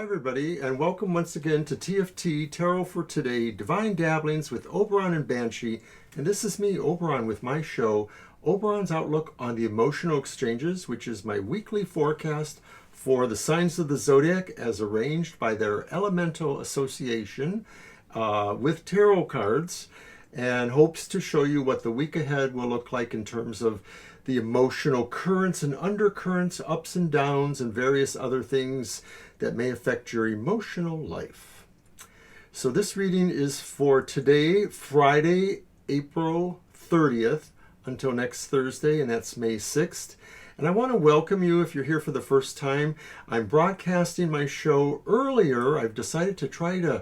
everybody, and welcome once again to TFT Tarot for Today, Divine Dabblings with Oberon and Banshee. And this is me, Oberon, with my show, Oberon's Outlook on the Emotional Exchanges, which is my weekly forecast for the signs of the Zodiac as arranged by their elemental association with tarot cards, and hopes to show you what the week ahead will look like in terms of the emotional currents and undercurrents, ups and downs, and various other things that may affect your emotional life. So this reading is for today, Friday, April 30th, until next Thursday, and that's May 6th. And I want to welcome you if you're here for the first time. I'm broadcasting my show earlier. I've decided to try to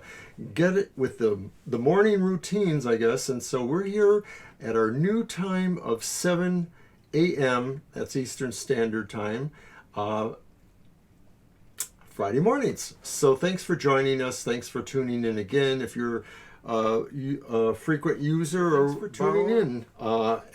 get it with the morning routines, I guess. And so we're here at our new time of 7 a.m. That's Eastern Standard Time, Friday mornings. So thanks for joining us. Thanks for tuning in again. If you're a frequent user, or for tuning in,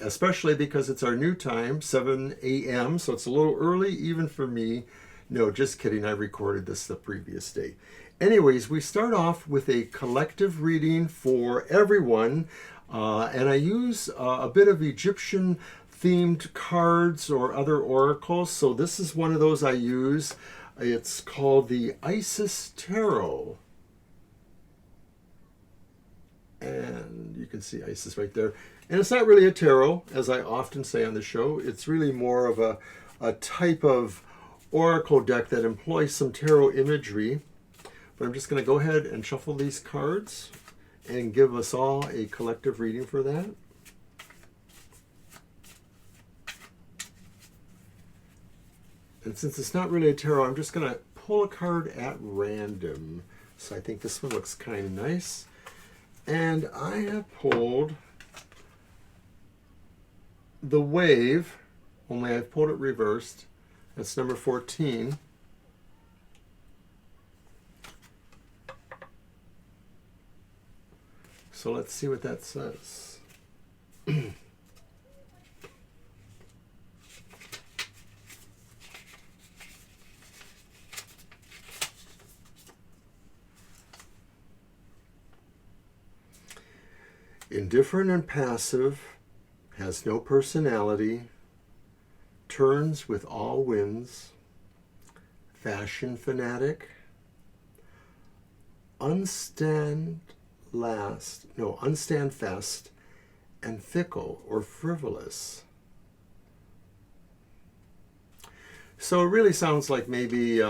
especially because it's our new time, 7 a.m. So it's a little early even for me. No, just kidding. I recorded this the previous day. Anyways, we start off with a collective reading for everyone. And I use a bit of Egyptian themed cards or other oracles. So this is one of those I use. It's called the Isis Tarot. And you can see Isis right there. And it's not really a tarot, as I often say on the show. It's really more of a type of oracle deck that employs some tarot imagery. But I'm just going to go ahead and shuffle these cards and give us all a collective reading for that. And since it's not really a tarot, I'm just going to pull a card at random. So I think this one looks kind of nice. And I have pulled the Wave, only I've pulled it reversed. That's number 14. So let's see what that says. Indifferent and passive, has no personality, turns with all winds, fashion fanatic, unstandfast, and fickle or frivolous. So it really sounds like maybe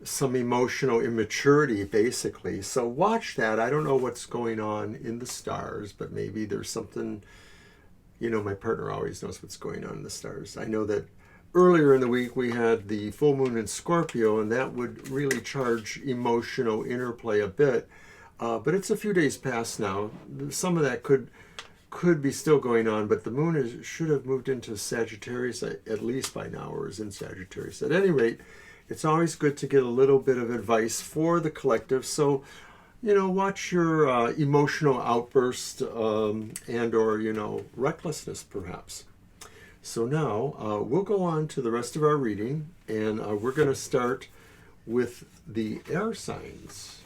some emotional immaturity, basically. So watch that. I don't know what's going on in the stars, but maybe there's something, you know, my partner always knows what's going on in the stars. I know that earlier in the week we had the full moon in Scorpio, and that would really charge emotional interplay a bit. But it's a few days past now. Some of that could be still going on, but the moon should have moved into Sagittarius at least by now, or is in Sagittarius. At any rate, it's always good to get a little bit of advice for the collective. So, you know, watch your emotional outburst and or, you know, recklessness perhaps. So now we'll go on to the rest of our reading, and we're going to start with the air signs.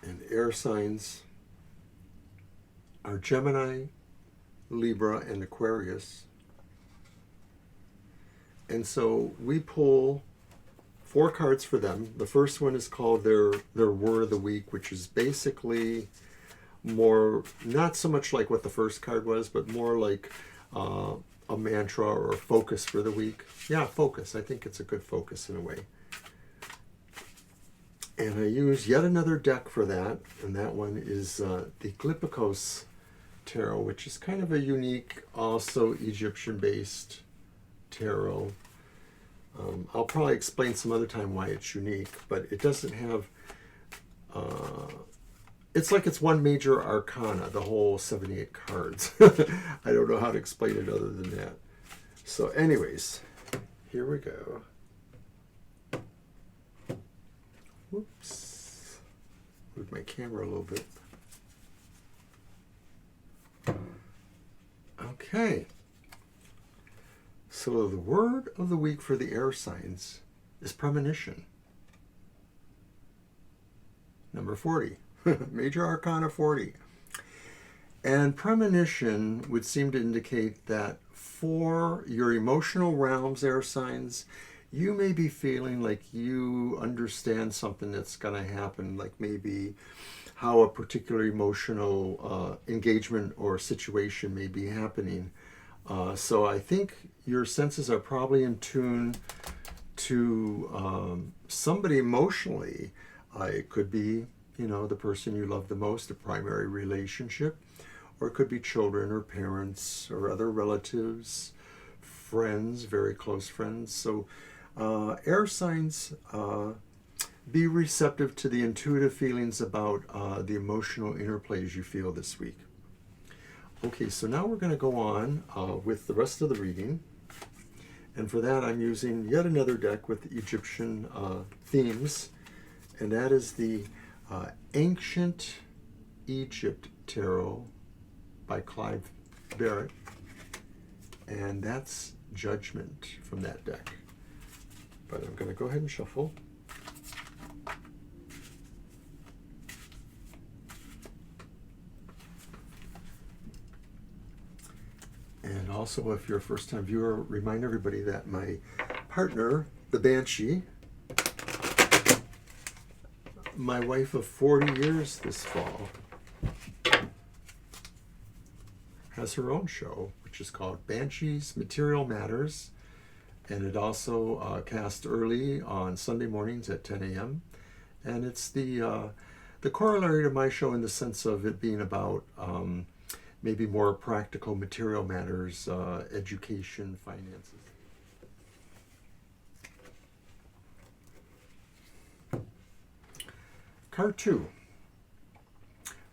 And air signs are Gemini, Libra, and Aquarius. And so we pull 4 cards for them. The first one is called their word of the week, which is basically more, not so much like what the first card was, but more like a mantra or a focus for the week. Yeah, focus. I think it's a good focus in a way. And I use yet another deck for that, and that one is the Glypikos Tarot, which is kind of a unique, also Egyptian-based tarot. I'll probably explain some other time why it's unique, but it doesn't have, it's like it's one major arcana, the whole 78 cards. I don't know how to explain it other than that. So anyways, here we go. Whoops. Move my camera a little bit. Okay. So the word of the week for the air signs is premonition. Number 40, Major Arcana 40. And premonition would seem to indicate that for your emotional realms, air signs, you may be feeling like you understand something that's going to happen, like maybe how a particular emotional engagement or situation may be happening. So I think your senses are probably in tune to somebody emotionally. It could be, the person you love the most, a primary relationship, or it could be children or parents or other relatives, friends, very close friends. So air signs, be receptive to the intuitive feelings about the emotional interplays you feel this week. Okay, so now we're going to go on with the rest of the reading. And for that, I'm using yet another deck with Egyptian themes. And that is the Ancient Egypt Tarot by Clive Barrett. And that's Judgment from that deck. But I'm going to go ahead and shuffle. And also, if you're a first-time viewer, remind everybody that my partner, the Banshee, my wife of 40 years this fall, has her own show, which is called Banshee's Material Matters. And it also cast early on Sunday mornings at 10 a.m. And it's the corollary to my show in the sense of it being about maybe more practical material matters, education, finances. Card 2.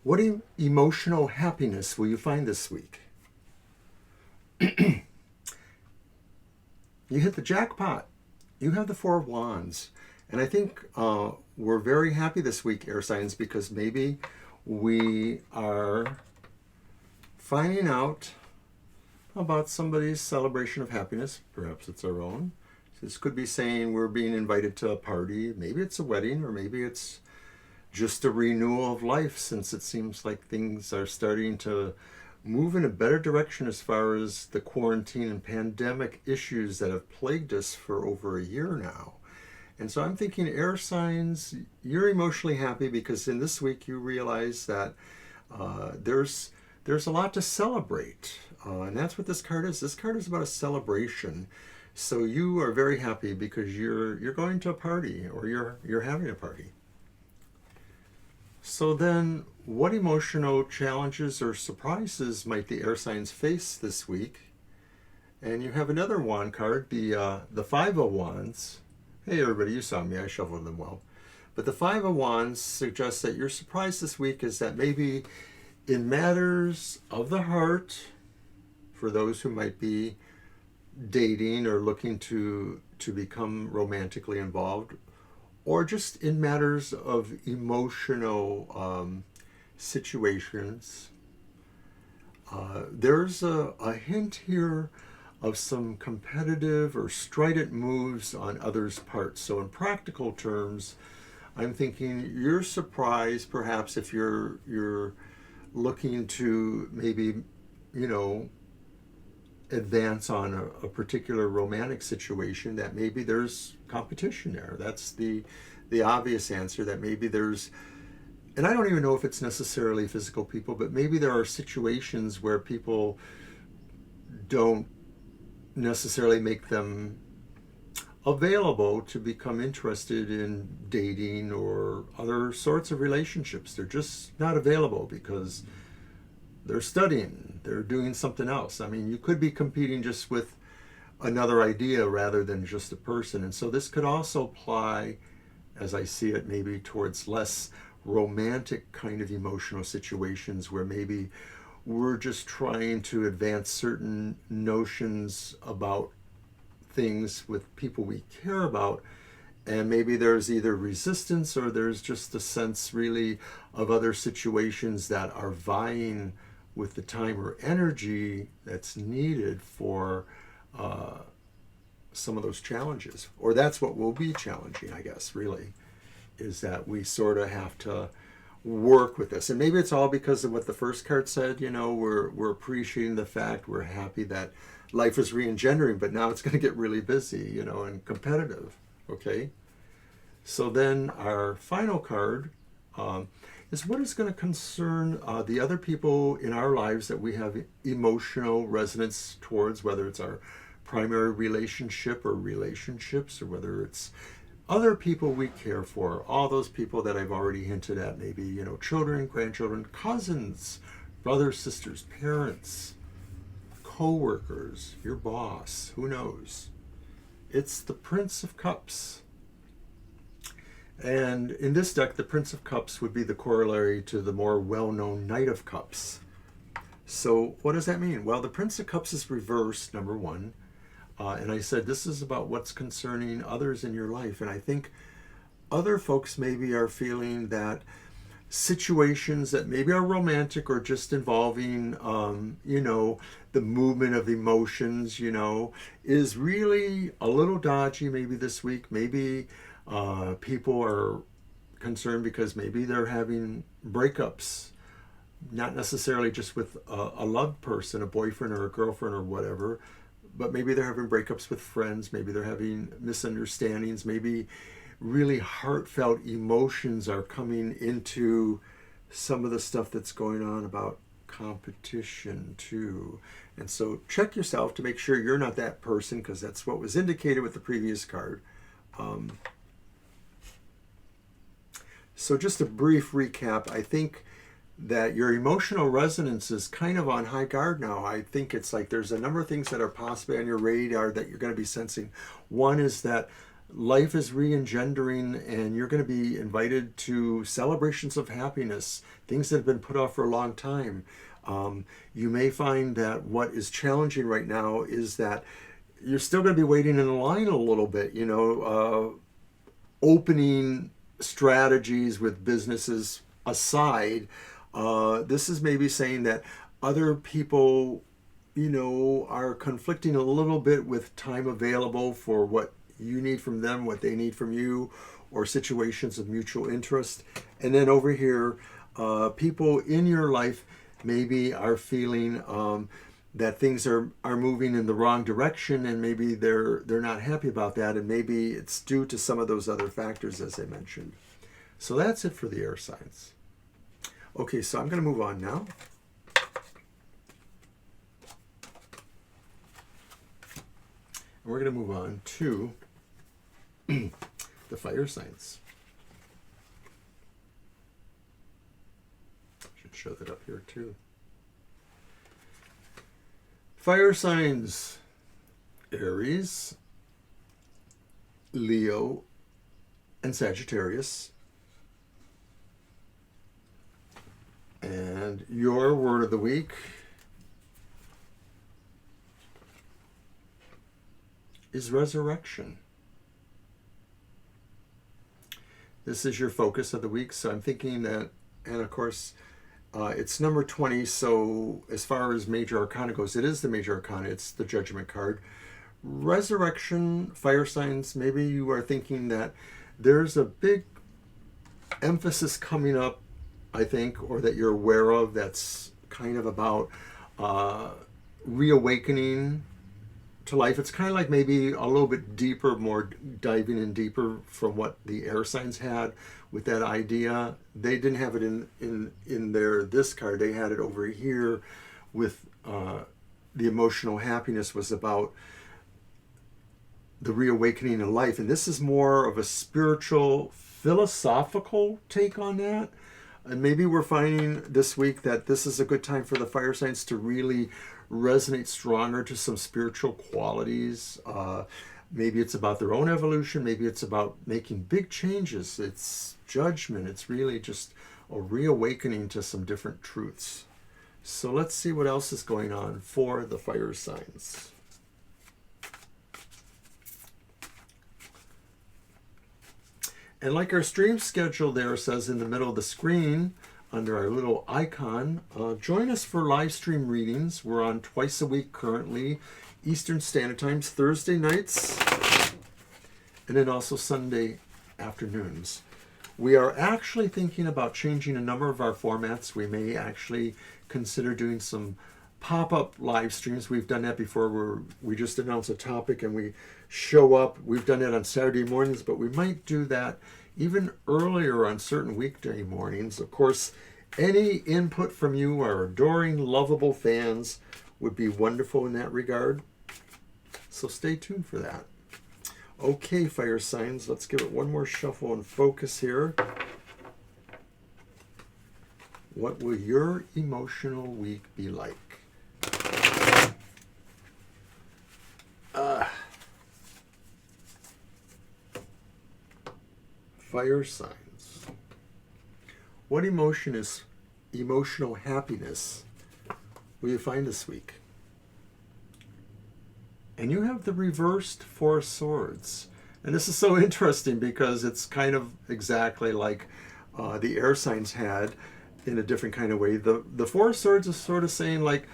What emotional happiness will you find this week? You hit the jackpot. You have the Four of Wands. And I think we're very happy this week, air signs, because maybe we are finding out about somebody's celebration of happiness. Perhaps it's our own. This could be saying we're being invited to a party. Maybe it's a wedding, or maybe it's just a renewal of life, since it seems like things are starting to move in a better direction as far as the quarantine and pandemic issues that have plagued us for over a year now. And so I'm thinking, air signs, you're emotionally happy because in this week you realize that there's a lot to celebrate. And that's what this card is. This card is about a celebration. So you are very happy because you're going to a party, or you're having a party. So then, what emotional challenges or surprises might the air signs face this week? And you have another wand card, the Five of Wands. Hey everybody, you saw me, I shuffled them well. But the Five of Wands suggests that your surprise this week is that maybe in matters of the heart, for those who might be dating or looking to become romantically involved, or just in matters of emotional situations, there's a hint here of some competitive or strident moves on others' parts. So in practical terms, I'm thinking you're surprised, perhaps if you're looking to maybe, advance on a particular romantic situation, that maybe there's competition there. That's the obvious answer, that maybe there's, and I don't even know if it's necessarily physical people, but maybe there are situations where people don't necessarily make them available to become interested in dating or other sorts of relationships. They're just not available because they're studying, they're doing something else. I mean, you could be competing just with another idea rather than just a person. And so this could also apply, as I see it, maybe towards less romantic kind of emotional situations where maybe we're just trying to advance certain notions about things with people we care about, and maybe there's either resistance or there's just a sense really of other situations that are vying with the time or energy that's needed for some of those challenges. Or that's what will be challenging, I guess, really, is that we sort of have to work with this. And maybe it's all because of what the first card said, we're appreciating the fact, we're happy that life is re-engendering, but now it's going to get really busy, and competitive, okay? So then our final card is what is going to concern the other people in our lives that we have emotional resonance towards, whether it's our primary relationship or relationships, or whether it's other people we care for, all those people that I've already hinted at, maybe, children, grandchildren, cousins, brothers, sisters, parents, co-workers, your boss, who knows? It's the Prince of Cups. And in this deck, the Prince of Cups would be the corollary to the more well-known Knight of Cups. So what does that mean? Well, the Prince of Cups is reversed, number one. And I said, this is about what's concerning others in your life. And I think other folks maybe are feeling that situations that maybe are romantic or just involving, the movement of emotions, is really a little dodgy maybe this week. Maybe people are concerned because maybe they're having breakups, not necessarily just with a loved person, a boyfriend or a girlfriend or whatever, but maybe they're having breakups with friends, maybe they're having misunderstandings, maybe really heartfelt emotions are coming into some of the stuff that's going on about competition too. And so check yourself to make sure you're not that person, because that's what was indicated with the previous card. So just a brief recap. I think that your emotional resonance is kind of on high guard now. I think it's like there's a number of things that are possibly on your radar that you're going to be sensing. One is that life is re-engendering and you're going to be invited to celebrations of happiness, things that have been put off for a long time. You may find that what is challenging right now is that you're still going to be waiting in line a little bit, opening strategies with businesses aside. This is maybe saying that other people, are conflicting a little bit with time available for what you need from them, what they need from you, or situations of mutual interest. And then over here, people in your life maybe are feeling that things are moving in the wrong direction, and maybe they're not happy about that, and maybe it's due to some of those other factors as I mentioned. So that's it for the air signs. Okay, so I'm going to move on now. And we're going to move on to the fire signs. Should show that up here too. Fire signs: Aries, Leo, and Sagittarius. And your word of the week is resurrection. This is your focus of the week. So I'm thinking that, and of course, it's number 20. So as far as major arcana goes, it is the major arcana. It's the judgment card. Resurrection, fire signs. Maybe you are thinking that there's a big emphasis coming up, I think, or that you're aware of, that's kind of about reawakening to life. It's kind of like maybe a little bit deeper, more diving in deeper from what the air signs had with that idea. They didn't have it in this card. They had it over here with the emotional happiness was about the reawakening of life. And this is more of a spiritual, philosophical take on that. And maybe we're finding this week that this is a good time for the fire signs to really resonate stronger to some spiritual qualities. Maybe it's about their own evolution. Maybe it's about making big changes. It's judgment. It's really just a reawakening to some different truths. So let's see what else is going on for the fire signs. And like our stream schedule there says in the middle of the screen, under our little icon, join us for live stream readings. We're on twice a week currently, Eastern Standard Times, Thursday nights, and then also Sunday afternoons. We are actually thinking about changing a number of our formats. We may actually consider doing some pop-up live streams. We've done that before where we just announce a topic and we show up. We've done it on Saturday mornings, but we might do that even earlier on certain weekday mornings. Of course, any input from you, our adoring, lovable fans, would be wonderful in that regard. So stay tuned for that. Okay, fire signs, let's give it one more shuffle and focus here. What will your emotional week be like? Fire signs. What emotional happiness will you find this week? And you have the reversed Four of Swords. And this is so interesting because it's kind of exactly like the air signs had in a different kind of way. The Four of Swords is sort of saying like,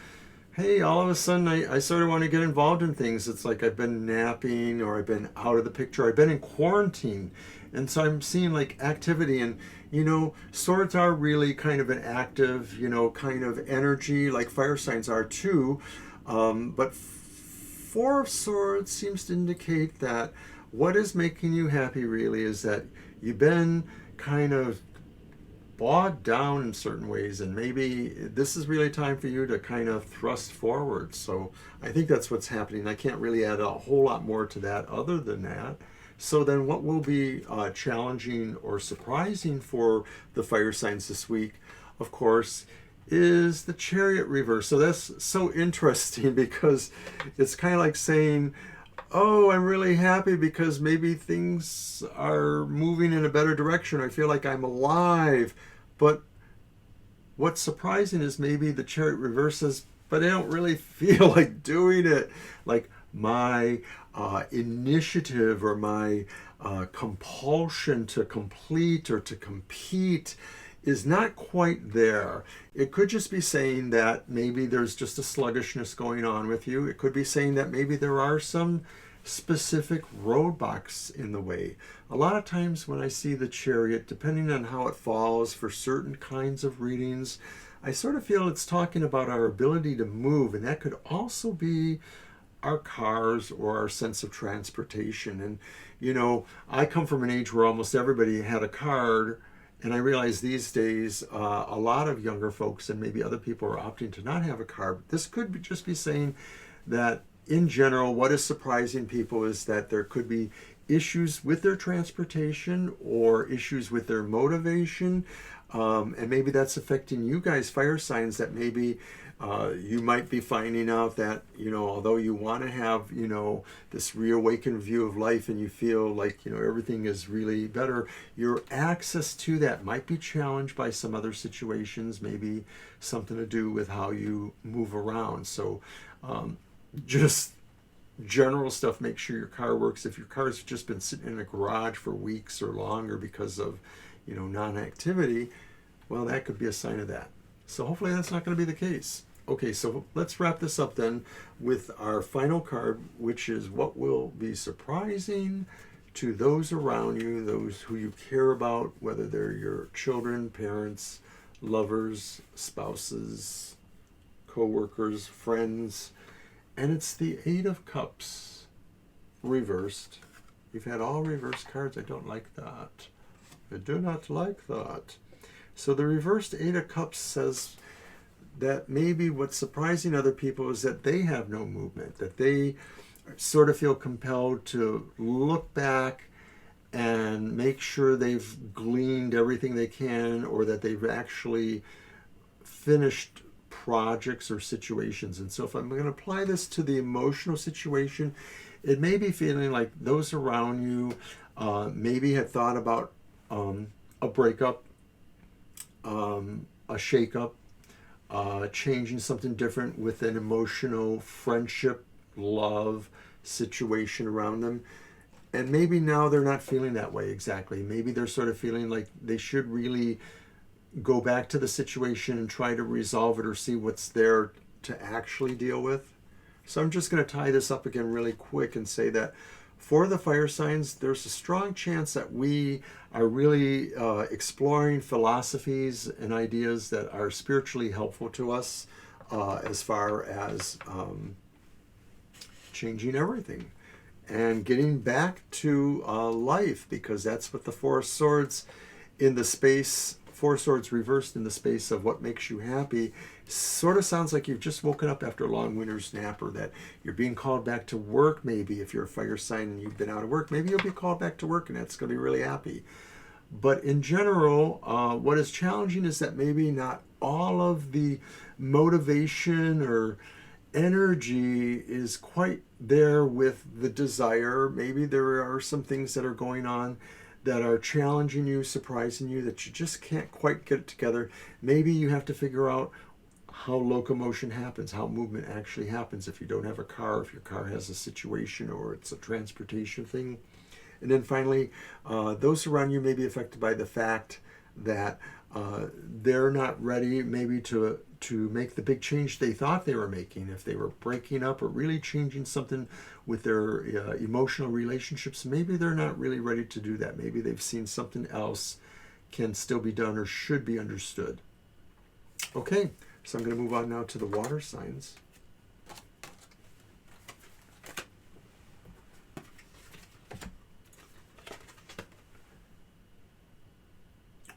hey, all of a sudden I sort of want to get involved in things. It's like I've been napping or I've been out of the picture. I've been in quarantine. And so I'm seeing like activity and, you know, swords are really kind of an active, you know, kind of energy like fire signs are too. But Four of Swords seems to indicate that what is making you happy really is that you've been kind of bogged down in certain ways, and maybe this is really time for you to kind of thrust forward. So I think that's what's happening. I can't really add a whole lot more to that other than that. So then what will be challenging or surprising for the fire signs this week, of course, is the Chariot reverse. So that's so interesting because it's kind of like saying, oh, I'm really happy because maybe things are moving in a better direction. I feel like I'm alive. But what's surprising is maybe the Chariot reverses, but I don't really feel like doing it. Like my initiative or my compulsion to complete or to compete is not quite there. It could just be saying that maybe there's just a sluggishness going on with you. It could be saying that maybe there are some specific roadblocks in the way. A lot of times when I see the Chariot, depending on how it falls for certain kinds of readings, I sort of feel it's talking about our ability to move, and that could also be our cars or our sense of transportation. And, you know, I come from an age where almost everybody had a car. And I realize these days a lot of younger folks and maybe other people are opting to not have a car. But this could just be saying that in general, what is surprising people is that there could be issues with their transportation or issues with their motivation. And maybe that's affecting you guys, fire signs, that maybe you might be finding out that, you know, although you want to have, you know, this reawakened view of life and you feel like, you know, everything is really better, your access to that might be challenged by some other situations, maybe something to do with how you move around. So just general stuff, make sure your car works. If your car's just been sitting in a garage for weeks or longer because of, you know, non-activity, well, that could be a sign of that. So hopefully that's not going to be the case. Okay, so let's wrap this up then with our final card, which is what will be surprising to those around you, those who you care about, whether they're your children, parents, lovers, spouses, co-workers, friends. And it's the Eight of Cups reversed. We've had all reversed cards. I don't like that. I do not like that. So the reversed Eight of Cups says that maybe what's surprising other people is that they have no movement, that they sort of feel compelled to look back and make sure they've gleaned everything they can, or that they've actually finished projects or situations. And so if I'm going to apply this to the emotional situation, it may be feeling like those around you maybe had thought about a breakup, a shakeup, changing something different with an emotional friendship, love situation around them. And maybe now they're not feeling that way exactly. Maybe they're sort of feeling like they should really go back to the situation and try to resolve it or see what's there to actually deal with. So I'm just going to tie this up again really quick and say that for the fire signs, there's a strong chance that we are really exploring philosophies and ideas that are spiritually helpful to us as far as changing everything and getting back to life, because that's what the Four Swords in the space, Four Swords reversed in the space of what makes you happy, sort of sounds like you've just woken up after a long winter's nap, or that you're being called back to work. Maybe if you're a fire sign and you've been out of work, maybe you'll be called back to work, and that's going to be really happy. But in general, what is challenging is that maybe not all of the motivation or energy is quite there with the desire. Maybe there are some things that are going on that are challenging you, surprising you, that you just can't quite get it together. Maybe you have to figure out how locomotion happens, how movement actually happens if you don't have a car, if your car has a situation or it's a transportation thing. And then finally, those around you may be affected by the fact that they're not ready maybe to make the big change they thought they were making. If they were breaking up or really changing something with their emotional relationships, maybe they're not really ready to do that. Maybe they've seen something else can still be done or should be understood. Okay, so I'm going to move on now to the water signs.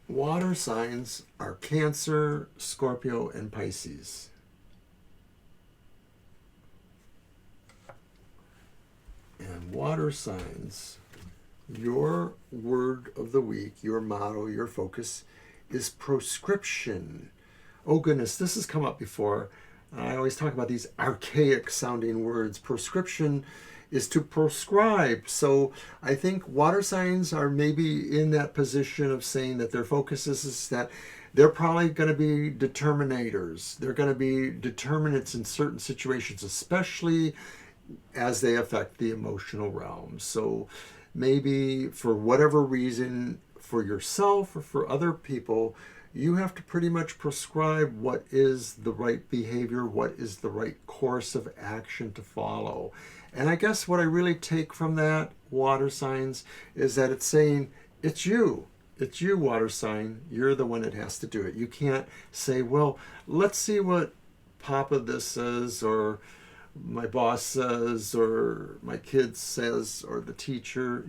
Water signs are Cancer, Scorpio, and Pisces. And water signs, your word of the week, your motto, your focus is proscription. Oh goodness, this has come up before. I always talk about these archaic sounding words. Proscription is to prescribe. So I think water signs are maybe in that position of saying that their focus is that they're probably going to be determinators. They're going to be determinants in certain situations, especially as they affect the emotional realm. So maybe for whatever reason, for yourself or for other people, you have to pretty much prescribe what is the right behavior, what is the right course of action to follow. And I guess what I really take from that, water signs, is that it's saying, it's you. It's you, water sign. You're the one that has to do it. You can't say, well, let's see what Papa this says, or my boss says, or my kid says, or the teacher,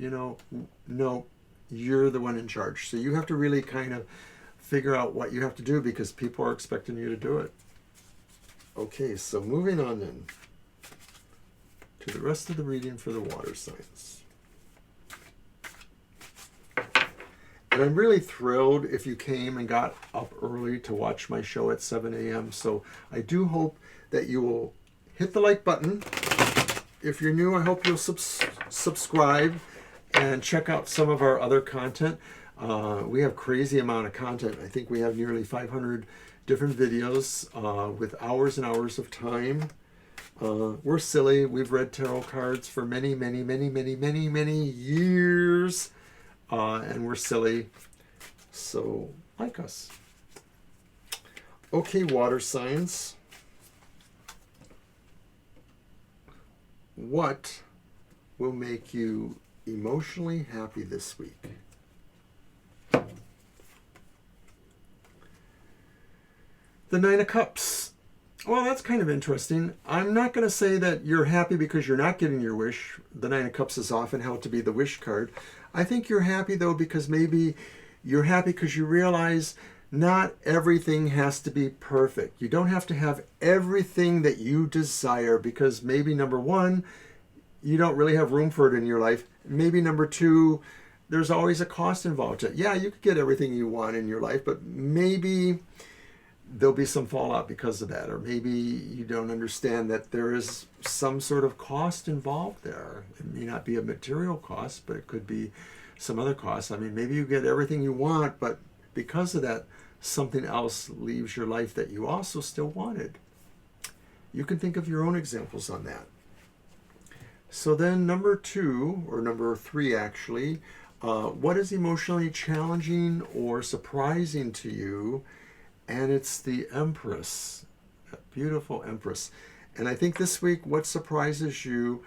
No, you're the one in charge. So you have to really kind of figure out what you have to do, because people are expecting you to do it. Okay, so moving on then to the rest of the reading for the water signs. And I'm really thrilled if you came and got up early to watch my show at 7 a.m. So I do hope that you will hit the like button. If you're new, I hope you'll subscribe and check out some of our other content. We have crazy amount of content. I think we have nearly 500 different videos with hours and hours of time. We're silly. We've read tarot cards for many, many, many, many, many, many years. And we're silly. So, like us. Okay, water signs. What will make you emotionally happy this week? The Nine of Cups. Well, that's kind of interesting. I'm not going to say that you're happy because you're not getting your wish. The Nine of Cups is often held to be the wish card. I think you're happy, though, because maybe you're happy because you realize not everything has to be perfect. You don't have to have everything that you desire, because maybe, number one, you don't really have room for it in your life. Maybe, number two, there's always a cost involved. Yeah, you could get everything you want in your life, but maybe there'll be some fallout because of that. Or maybe you don't understand that there is some sort of cost involved there. It may not be a material cost, but it could be some other cost. I mean, maybe you get everything you want, but because of that, something else leaves your life that you also still wanted. You can think of your own examples on that. So then number two, or number three actually, what is emotionally challenging or surprising to you? And it's the Empress, that beautiful Empress. And I think this week what surprises you,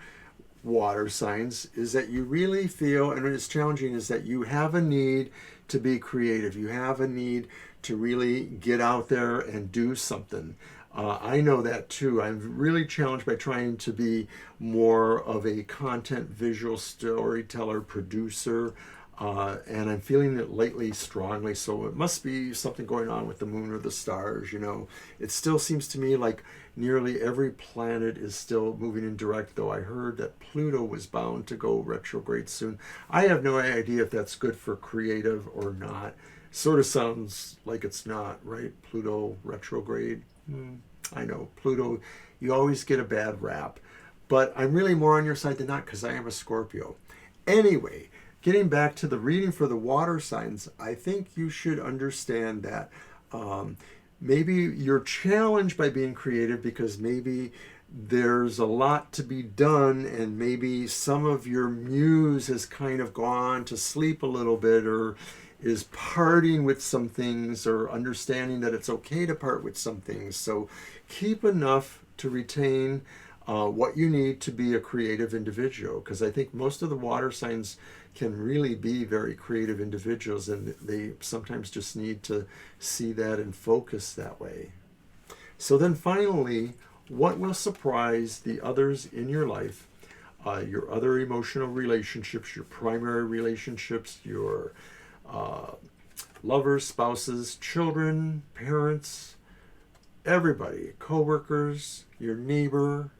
water signs, is that you really feel, and it's challenging, is that you have a need to be creative. You have a need to really get out there and do something. I know that too. I'm really challenged by trying to be more of a content visual storyteller, producer, and I'm feeling it lately strongly. So it must be something going on with the moon or the stars. You know, it still seems to me like nearly every planet is still moving in direct, though I heard that Pluto was bound to go retrograde soon. I have no idea if that's good for creative or not. Sort of sounds like it's not, right? Pluto retrograde. I know, Pluto, you always get a bad rap. But I'm really more on your side than not because I am a Scorpio. Anyway, getting back to the reading for the water signs, I think you should understand that maybe you're challenged by being creative because maybe there's a lot to be done and maybe some of your muse has kind of gone to sleep a little bit or is parting with some things or understanding that it's okay to part with some things. So keep enough to retain what you need to be a creative individual, because I think most of the water signs can really be very creative individuals and they sometimes just need to see that and focus that way. So then finally, what will surprise the others in your life, your other emotional relationships, your primary relationships, your lovers, spouses, children, parents, everybody, co-workers, your neighbor,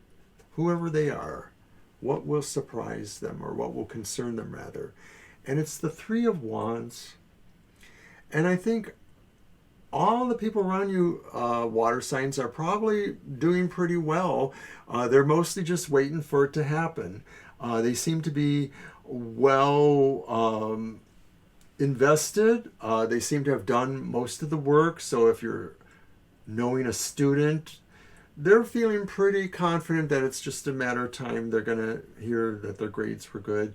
whoever they are, what will surprise them or what will concern them rather. And it's the Three of Wands. And I think all the people around you, water signs, are probably doing pretty well. They're mostly just waiting for it to happen. They seem to be well invested. They seem to have done most of the work. So if you're knowing a student, they're feeling pretty confident that it's just a matter of time they're going to hear that their grades were good.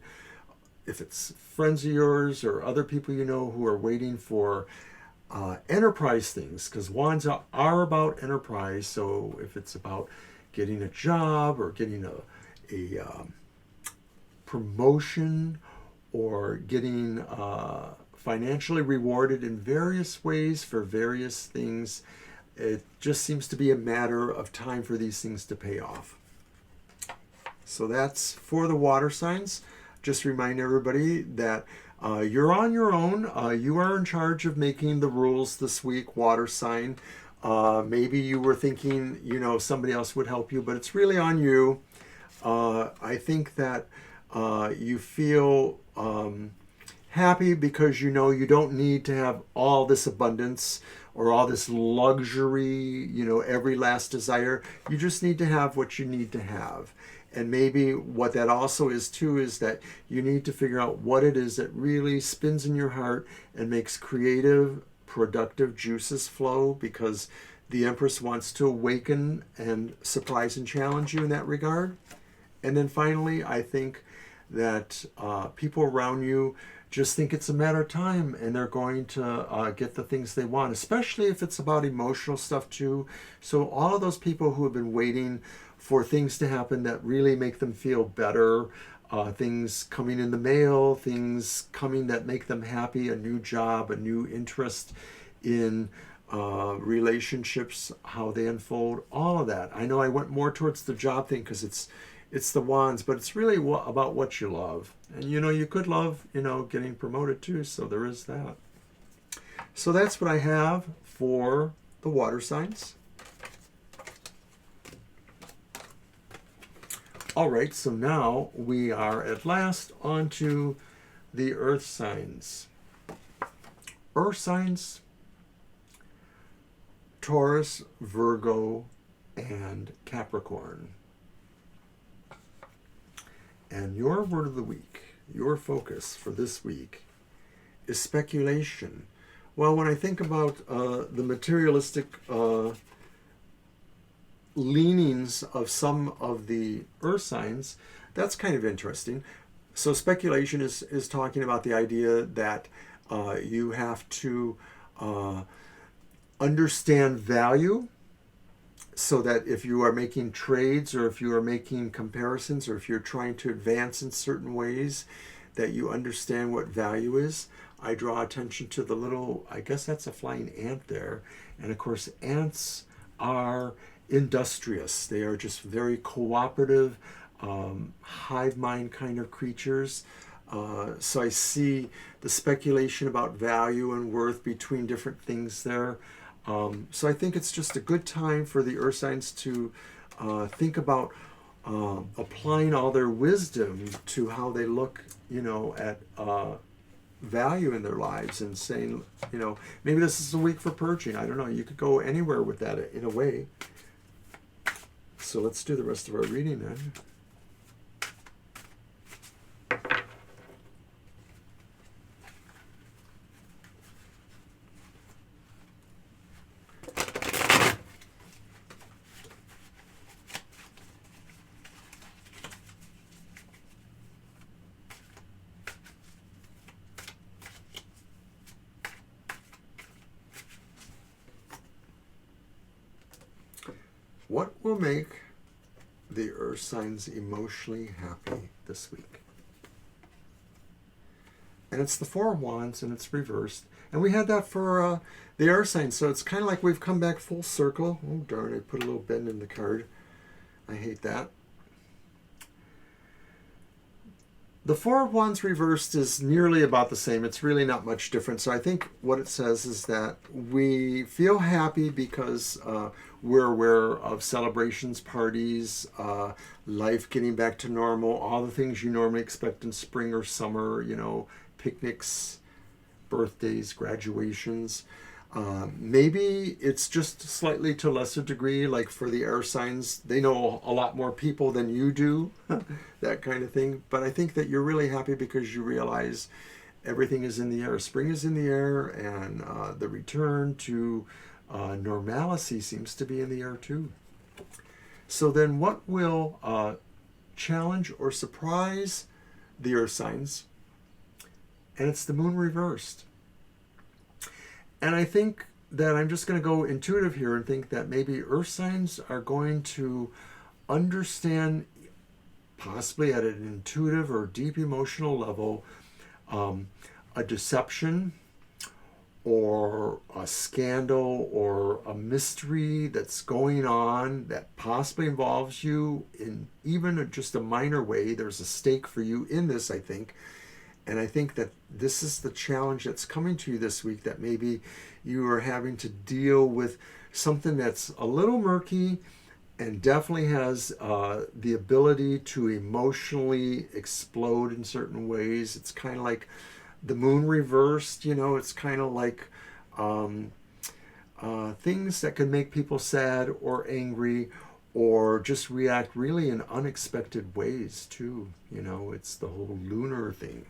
If it's friends of yours or other people you know who are waiting for enterprise things, because wands are about enterprise. So if it's about getting a job or getting a promotion or getting financially rewarded in various ways for various things, it just seems to be a matter of time for these things to pay off. So that's for the water signs. Just remind everybody that you're on your own. You are in charge of making the rules this week, water sign. Maybe you were thinking, somebody else would help you, but it's really on you. I think that you feel happy because you don't need to have all this abundance or all this luxury, every last desire. You just need to have what you need to have. And maybe what that also is too is that you need to figure out what it is that really spins in your heart and makes creative, productive juices flow, because the Empress wants to awaken and surprise and challenge you in that regard. And then finally, I think that people around you just think it's a matter of time and they're going to get the things they want, especially if it's about emotional stuff too. So all of those people who have been waiting for things to happen that really make them feel better, things coming in the mail, things coming that make them happy, a new job, a new interest in relationships, how they unfold, all of that. I know I went more towards the job thing because it's the wands, but it's really about what you love. And you could love, getting promoted too, so there is that. So that's what I have for the water signs. All right, so now we are at last on to the earth signs. Earth signs, Taurus, Virgo, and Capricorn. And your word of the week, your focus for this week, is speculation. Well, when I think about the materialistic leanings of some of the earth signs, that's kind of interesting. So speculation is talking about the idea that you have to understand value. so that if you are making trades or if you are making comparisons or if you're trying to advance in certain ways, that you understand what value is. I draw attention to the little, I guess that's a flying ant there. And of course, ants are industrious. They are just very cooperative, hive mind kind of creatures. So I see the speculation about value and worth between different things there. So I think it's just a good time for the earth signs to think about applying all their wisdom to how they look, at value in their lives, and saying, maybe this is a week for purging. I don't know. You could go anywhere with that in a way. So let's do the rest of our reading then. What will make the earth signs emotionally happy this week? And it's the Four of Wands, and it's reversed. And we had that for the air signs, so it's kind of like we've come back full circle. Oh, darn, I put a little bend in the card. I hate that. The Four of Wands reversed is nearly about the same. It's really not much different. So I think what it says is that we feel happy because we're aware of celebrations, parties, life getting back to normal, all the things you normally expect in spring or summer, picnics, birthdays, graduations. Maybe it's just slightly to a lesser degree, like for the air signs, they know a lot more people than you do, that kind of thing. But I think that you're really happy because you realize everything is in the air. Spring is in the air, and the return to normalcy seems to be in the air too. So then what will challenge or surprise the earth signs? And it's the moon reversed. And I think that I'm just going to go intuitive here and think that maybe earth signs are going to understand, possibly at an intuitive or deep emotional level, a deception or a scandal or a mystery that's going on that possibly involves you in even just a minor way. There's a stake for you in this, I think. And I think that this is the challenge that's coming to you this week, that maybe you are having to deal with something that's a little murky and definitely has the ability to emotionally explode in certain ways. It's kind of like the moon reversed, it's kind of like things that can make people sad or angry or just react really in unexpected ways too. It's the whole lunar thing.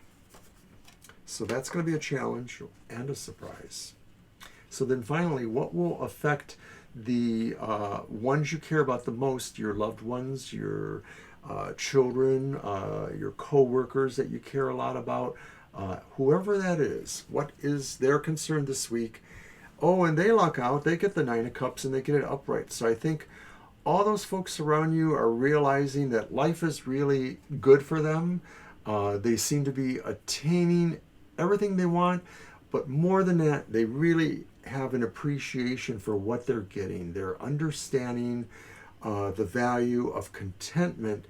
So that's going to be a challenge and a surprise. So then finally, what will affect the ones you care about the most, your loved ones, your children, your co-workers that you care a lot about, whoever that is, what is their concern this week? Oh, and they luck out, they get the Nine of Cups and they get it upright. So I think all those folks around you are realizing that life is really good for them. They seem to be attaining everything they want, but more than that, they really have an appreciation for what they're getting. They're understanding the value of contentment,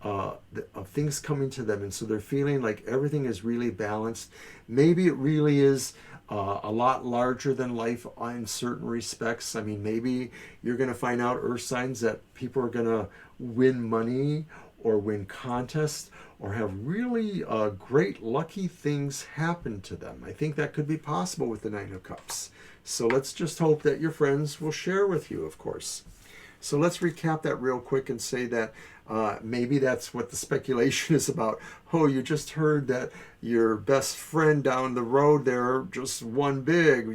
of things coming to them, and so they're feeling like everything is really balanced. Maybe it really is a lot larger than life in certain respects. I mean, maybe you're going to find out, earth signs, that people are going to win money or win contests or have really great lucky things happen to them. I think that could be possible with the Nine of Cups. So let's just hope that your friends will share with you, of course. So let's recap that real quick and say that maybe that's what the speculation is about. Oh, you just heard that your best friend down the road there just won big,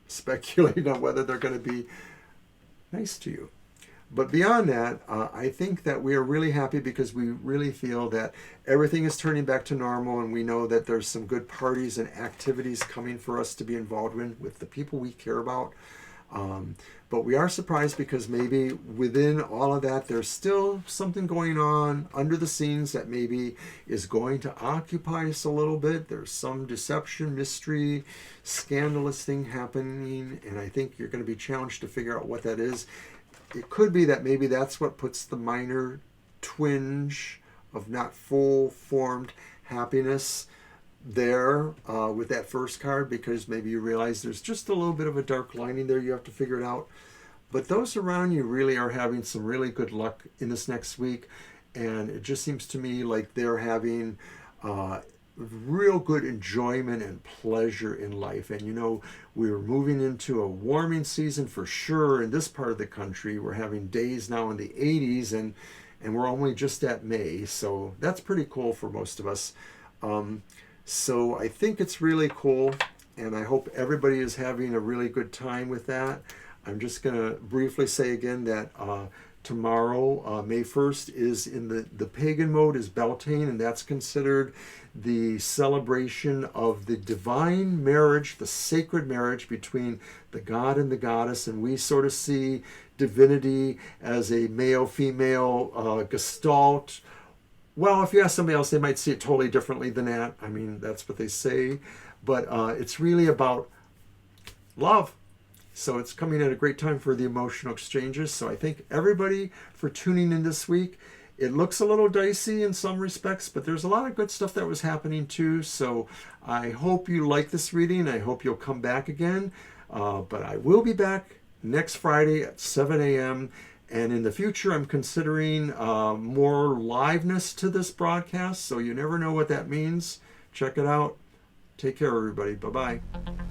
speculating on whether they're going to be nice to you. But beyond that, I think that we are really happy because we really feel that everything is turning back to normal, and we know that there's some good parties and activities coming for us to be involved in with the people we care about. But we are surprised because maybe within all of that, there's still something going on under the scenes that maybe is going to occupy us a little bit. There's some deception, mystery, scandalous thing happening, and I think you're going to be challenged to figure out what that is. It could be that maybe that's what puts the minor twinge of not full formed happiness there with that first card, because maybe you realize there's just a little bit of a dark lining there. You have to figure it out. But those around you really are having some really good luck in this next week, and it just seems to me like they're having real good enjoyment and pleasure in life. And you know, we're moving into a warming season for sure in this part of the country. We're having days now in the 80s, and we're only just at May, so that's pretty cool for most of us. So I think it's really cool, and I hope everybody is having a really good time with that. I'm just going to briefly say again that tomorrow, May 1st, is in the pagan mode is Beltane, and that's considered the celebration of the divine marriage, the sacred marriage between the god and the goddess, and we sort of see divinity as a male-female gestalt. Well, if you ask somebody else, they might see it totally differently than that. I mean, that's what they say. But it's really about love. So it's coming at a great time for the emotional exchanges. So I thank everybody for tuning in this week. It looks a little dicey in some respects, but there's a lot of good stuff that was happening too. So I hope you like this reading. I hope you'll come back again. But I will be back next Friday at 7 a.m. And in the future, I'm considering more liveness to this broadcast, so you never know what that means. Check it out. Take care, everybody. Bye-bye.